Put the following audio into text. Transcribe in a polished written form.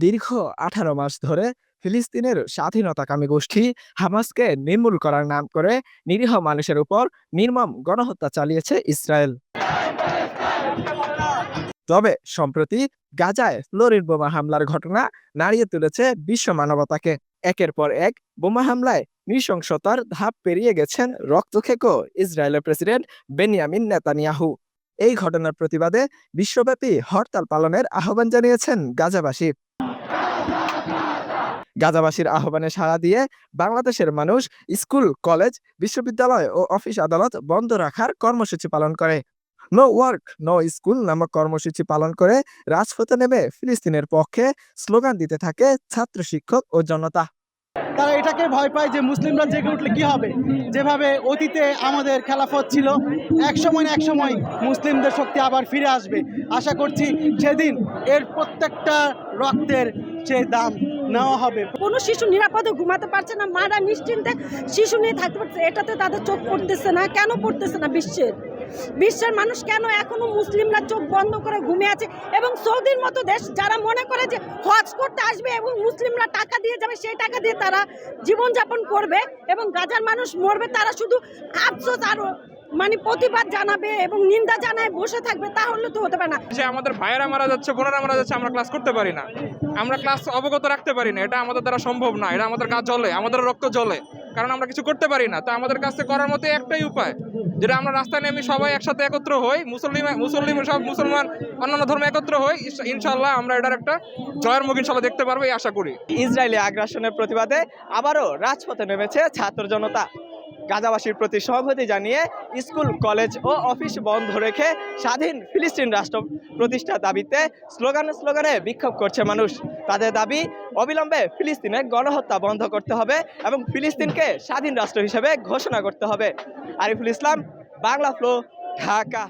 দীর্ঘ 18 মাস ধরে ফিলিস্তিনের স্বাধীনতাকামী গোষ্ঠী হামাসকে নির্মূল করার নাম করে নিরীহ মানুষের উপর নির্মম গণহত্যা চালিয়েছে ইসরায়েল। তবে সম্প্রতি গাজায় ফ্লোরিন বোমা হামলার ঘটনা নাড়িয়ে তুলেছে বিশ্ব মানবতাকে। একের পর এক বোমা হামলায় নৃশংসতার ধাপ পেরিয়ে গেছেন রক্তখেকো ইসরায়েলের প্রেসিডেন্ট বেনিয়ামিন নেতানিয়াহু। এই ঘটনার প্রতিবাদে বিশ্বব্যাপী হরতাল পালনের আহ্বান জানিয়েছেন গাজাবাসী। গাজাবাসীর আহ্বানে সাড়া দিয়ে বাংলাদেশের মানুষ স্কুল, কলেজ, বিশ্ববিদ্যালয় ও অফিস আদালত বন্ধ রাখার কর্মসূচি পালন করে। নো ওয়ার্ক নো স্কুল নামক কর্মসূচি পালন করে রাজপথে নেমে ফিলিস্তিনের পক্ষে স্লোগান দিতে থাকে ছাত্র, শিক্ষক ও জনতা। তারা এটাকে ভয় পায় যে মুসলিমরা জেগে উঠলে কি হবে। যেভাবে অতীতে আমাদের খেলাফত ছিল, একসময় না একসময় মুসলিমদের শক্তি আবার ফিরে আসবে। আশা করছি সেদিন এর প্রত্যেকটা রক্তের যে দাম নেওয়া হবে। কোনো শিশু নিরাপদে ঘুমাতে পারছে না, মারা নিশ্চিন্তে শিশু নিয়ে থাকতে পারছে, এটাতে তাদের চোখ পড়তেছে না। কেন পড়তেছে না? বিশ্বের মানুষ কেন এখনো মুসলিমরা চোখ বন্ধ করে ঘুমিয়ে আছে? এবং সৌদির মতো দেশ যারা মনে করে যে হজ করতে আসবে এবং মুসলিমরা টাকা দিয়ে যাবে, সেই টাকা দিয়ে তারা জীবনযাপন করবে এবং গাজার মানুষ মরবে, তারা শুধু আফসোস আর প্রতিবাদ জানাবে এবং নিন্দা জানায় বসে থাকবে, তাহলে তো হতে পারে না। যে আমাদের ভাইয়েরা মারা যাচ্ছে, বোনেরা মারা যাচ্ছে, আমরা ক্লাস করতে পারি না, আমরা ক্লাস অবগত রাখতে পারি না, এটা আমাদের দ্বারা সম্ভব না। এটা আমাদের গা জ্বলে, আমাদের রক্ত জ্বলে, কারণ আমরা কিছু করতে পারি না। তো আমাদের কাছে করার মতো একটাই উপায়, যেটা আমরা রাস্তায় নেমে সবাই একসাথে একত্র হই, সব মুসলমান অন্যান্য ধর্ম একত্র হই, ইনশাল্লাহ আমরা এটার একটা জয়ের মুখ ইনশাল্লাহ দেখতে পারবো, এই আশা করি। ইসরায়েলি আগ্রাসনের প্রতিবাদে আবারও রাজপথে নেমেছে ছাত্র জনতা। গাজাবাসীর প্রতি সংহতি জানিয়ে স্কুল, কলেজ ও অফিস বন্ধ রেখে স্বাধীন ফিলিস্তিন রাষ্ট্র প্রতিষ্ঠার দাবিতে স্লোগানে বিক্ষোভ করছে মানুষ। তাদের দাবি, অবিলম্বে ফিলিস্তিনের গণহত্যা বন্ধ করতে হবে এবং ফিলিস্তিনকে স্বাধীন রাষ্ট্র হিসেবে ঘোষণা করতে হবে। আরিফুল ইসলাম, বাংলা ফ্লো, ঢাকা।